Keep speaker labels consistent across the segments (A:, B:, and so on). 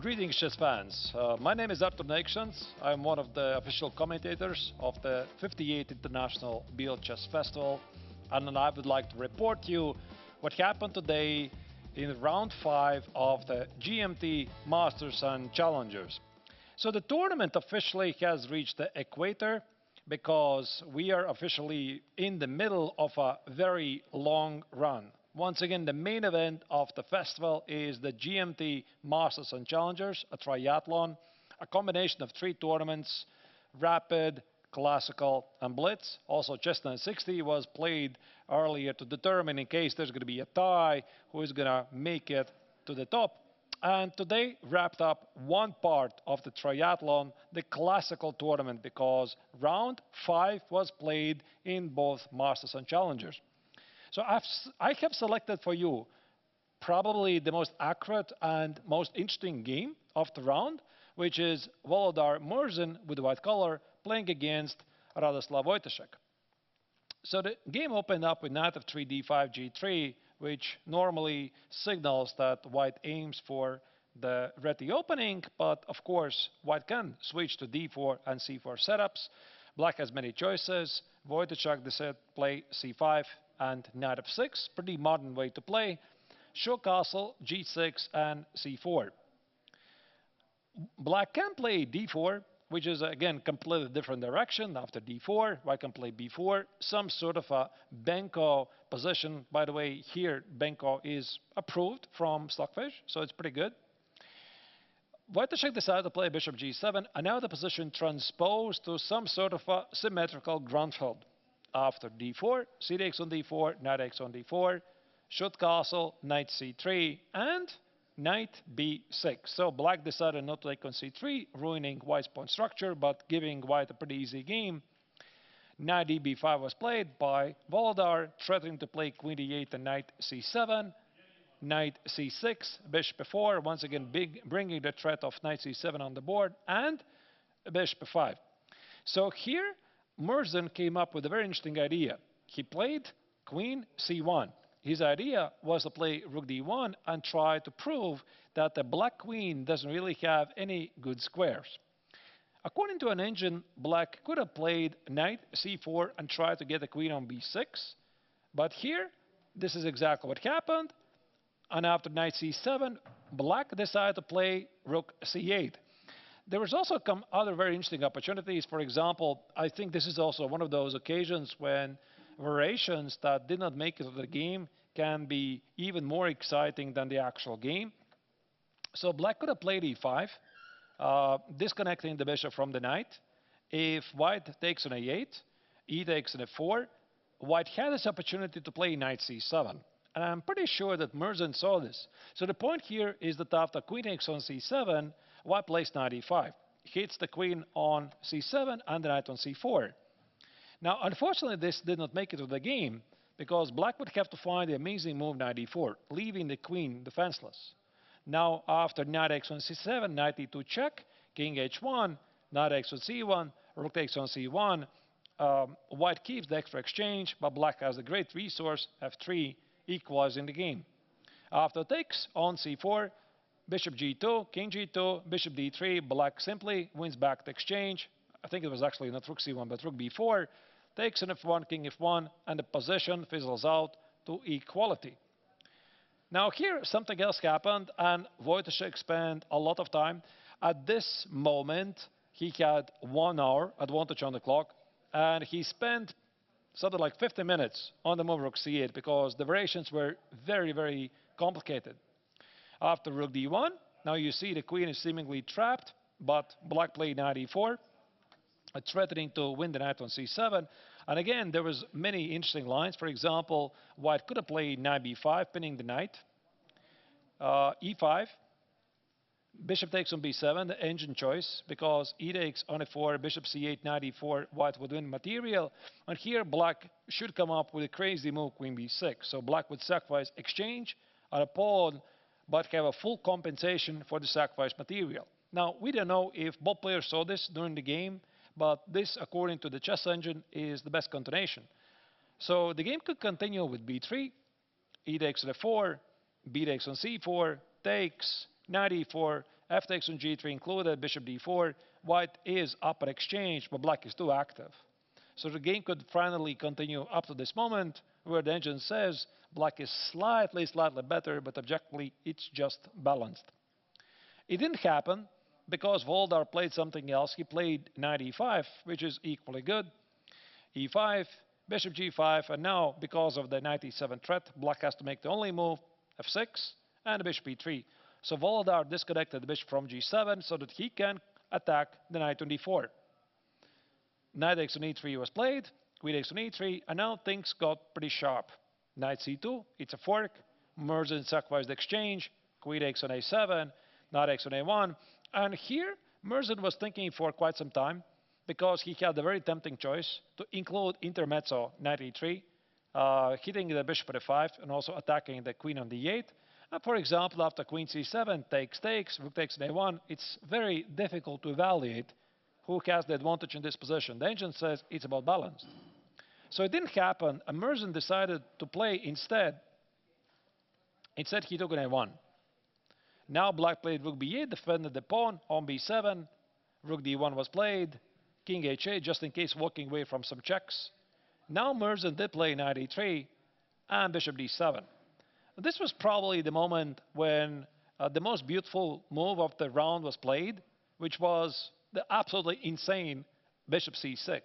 A: Greetings, chess fans. My name is Arturs Neiksans. I'm one of the official commentators of the 58th International Biel Chess Festival, and I would like to report to you what happened today in round 5 of the GMT Masters and Challengers. So the tournament officially has reached the equator because we are officially in the middle of a very long run. Once again, the main event of the festival is the GMT Masters and Challengers, a triathlon, a combination of 3 tournaments: Rapid, Classical, and Blitz. Also, Chess 960 was played earlier to determine, in case there's going to be a tie, who is going to make it to the top. And today wrapped up one part of the triathlon, the Classical tournament, because round 5 was played in both Masters and Challengers. So I have selected for you probably the most accurate and most interesting game of the round, which is Volodar Murzin with white color playing against Radoslav Wojtaszek. So the game opened up with knight of 3 d5 g3, which normally signals that white aims for the ready opening, but of course white can switch to d4 and c4 setups. Black has many choices. Wojtaszek decided to play c5 and knight of 6, pretty modern way to play. Show castle, g6 and c4. Black can play d4, which is again completely different direction. After d4, white can play b4, some sort of a Benko position. By the way, here Benko is approved from Stockfish, so it's pretty good. Wojtaszek decided to play bishop g7, and now the position transposed to some sort of a symmetrical Grunfeld. After d4, c takes on d4, knight takes on d4, shoot castle, knight c3, and knight b6. So black decided not to take on c3, ruining white's pawn structure, but giving white a pretty easy game. Knight db5 was played by Volodar, threatening to play queen d8 and knight c7, knight c6, bishop f4, once again bringing the threat of knight c7 on the board, and bishop f5. So here, Murzin came up with a very interesting idea. He played queen c1. His idea was to play rook d1 and try to prove that the black queen doesn't really have any good squares. According to an engine, black could have played knight c4 and tried to get the queen on b6. But here, this is exactly what happened. And after knight c7, black decided to play rook c8. There was also some other very interesting opportunities. For example, I think this is also one of those occasions when variations that did not make it to the game can be even more exciting than the actual game. So black could have played e5, disconnecting the bishop from the knight. If white takes on a8, e takes on f4, white had this opportunity to play knight c7. And I'm pretty sure that Murzin saw this. So the point here is that after queen takes on c7, white plays knight e5, hits the queen on c7 and the knight on c4. Now, unfortunately, this did not make it to the game because black would have to find the amazing move knight e4, leaving the queen defenseless. Now, after knight takes on c7, knight e2 check, king h1, knight takes on c1, rook takes on c1. White keeps the extra exchange, but black has a great resource, f3, equalizing the game. After takes on c4, bishop g2, king g2, bishop d3, black simply wins back the exchange. I think it was actually not rook c1, but rook b4, takes on f1, king f1, and the position fizzles out to equality. Now here, something else happened, and Wojtaszek spent a lot of time. At this moment, he had 1 hour advantage on the clock, and he spent something like 50 minutes on the move rook c8 because the variations were very, very complicated. After rook d1, now you see the queen is seemingly trapped, but black played knight e4, threatening to win the knight on c7. And again, there was many interesting lines. For example, white could have played knight b5, pinning the knight, e5, bishop takes on b7, the engine choice, because e takes on f4, bishop c8, knight e4, white would win material. And here, black should come up with a crazy move, queen b6. So black would sacrifice exchange on a pawn, but have a full compensation for the sacrificed material. Now, we don't know if both players saw this during the game, but this, according to the chess engine, is the best continuation. So the game could continue with b3, e takes on f4, b takes on c4, takes, knight e4, f takes on g3 included, bishop d4. White is up an exchange, but black is too active. So the game could finally continue up to this moment, where the engine says black is slightly better, but objectively it's just balanced. It didn't happen because Voldar played something else. He played knight e5, which is equally good. e5, bishop g5, and now because of the knight e7 threat, black has to make the only move, f6, and bishop e3. So Voldar disconnected the bishop from g7 so that he can attack the knight on d4. Knight takes on e3 was played, queen takes on e3, and now things got pretty sharp. Knight c2, it's a fork, Mersenne sacrificed the exchange, queen takes on a7, knight takes on a1, and here Mersenne was thinking for quite some time because he had a very tempting choice to include intermezzo knight e3, hitting the bishop at f5 and also attacking the queen on d8. And for example, after queen c7 takes, rook takes on a1, it's very difficult to evaluate who has the advantage in this position. The engine says it's about balance. So it didn't happen, and Mersenne decided to play instead. Instead, he took an a1. Now black played rook b8, defended the pawn on b7. Rook d1 was played. King h8, just in case walking away from some checks. Now Mersenne did play knight e3 and bishop d7. This was probably the moment when the most beautiful move of the round was played, which was the absolutely insane bishop c6.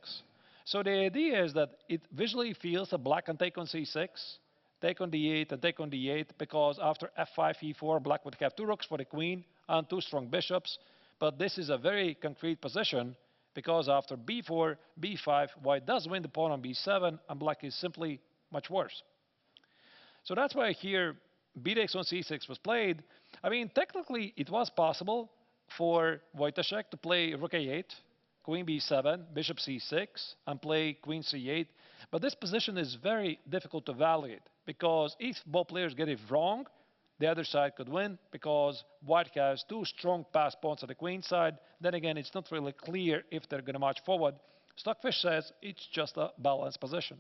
A: So the idea is that it visually feels that black can take on c6, take on d8, and take on d8, because after f5, e4, black would have two rooks for the queen and two strong bishops. But this is a very concrete position, because after b4, b5, white does win the pawn on b7, and black is simply much worse. So that's why here b takes on c6 was played. I mean, technically, it was possible for Wojciech to play rook a8, queen b7, bishop c6, and play queen c8. But this position is very difficult to evaluate, because if both players get it wrong, the other side could win, because white has two strong pass pawns on the queen side. Then again, it's not really clear if they're going to march forward. Stockfish says it's just a balanced position.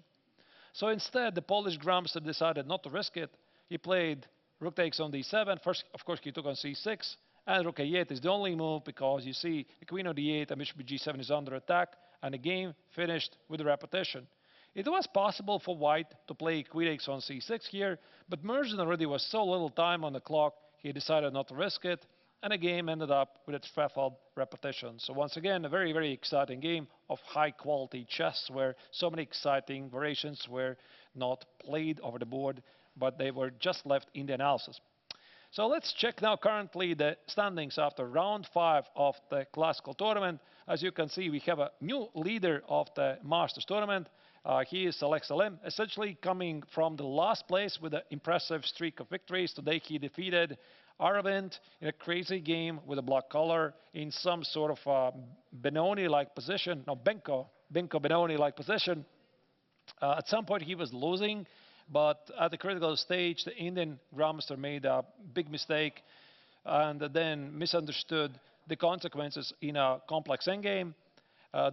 A: So instead, the Polish Grandmaster decided not to risk it. He played rook takes on d7. First, of course, he took on c6. And rook a8 is the only move, because you see the queen on d8 and bishop g7 is under attack. And the game finished with a repetition. It was possible for white to play queen takes on c6 here, but Mersenne already was so little time on the clock, he decided not to risk it, and the game ended up with a threefold repetition. So once again, a very, very exciting game of high-quality chess, where so many exciting variations were not played over the board, but they were just left in the analysis. So let's check now currently the standings after round 5 of the classical tournament. As you can see, we have a new leader of the Masters tournament. He is Saleh Salem, essentially coming from the last place with an impressive streak of victories. Today he defeated Aravind in a crazy game with a black color in some sort of Benoni-like position. No, Benko Benoni-like position. At some point he was losing, but at the critical stage, the Indian Grandmaster made a big mistake and then misunderstood the consequences in a complex endgame.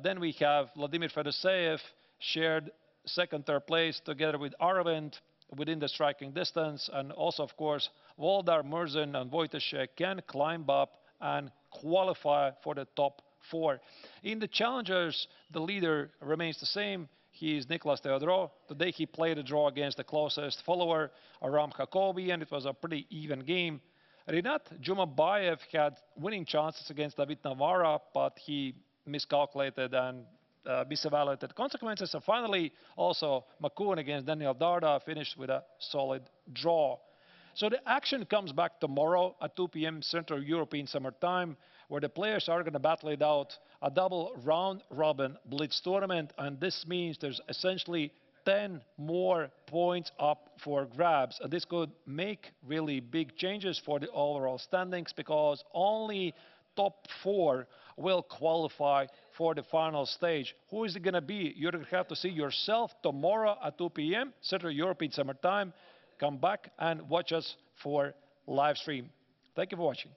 A: Then we have Vladimir Fedoseev, shared second, third place together with Aravind within the striking distance. And also, of course, Voldar, Mersenne, and Wojciech can climb up and qualify for the top 4. In the challengers, the leader remains the same. He is Nicolas Theodorou. Today he played a draw against the closest follower, Aram Jacobi, and it was a pretty even game. Rinat Jumabayev had winning chances against David Navara, but he miscalculated and misevaluated consequences. And finally, also Makun against Daniel Darda finished with a solid draw. So the action comes back tomorrow at 2 p.m. Central European Summer Time, where the players are going to battle it out, a double round-robin blitz tournament, and this means there's essentially 10 more points up for grabs. And this could make really big changes for the overall standings, because only top 4 will qualify for the final stage. Who is it going to be? You're going to have to see yourself tomorrow at 2 p.m. Central European Summer Time. Come back and watch us for live stream. Thank you for watching.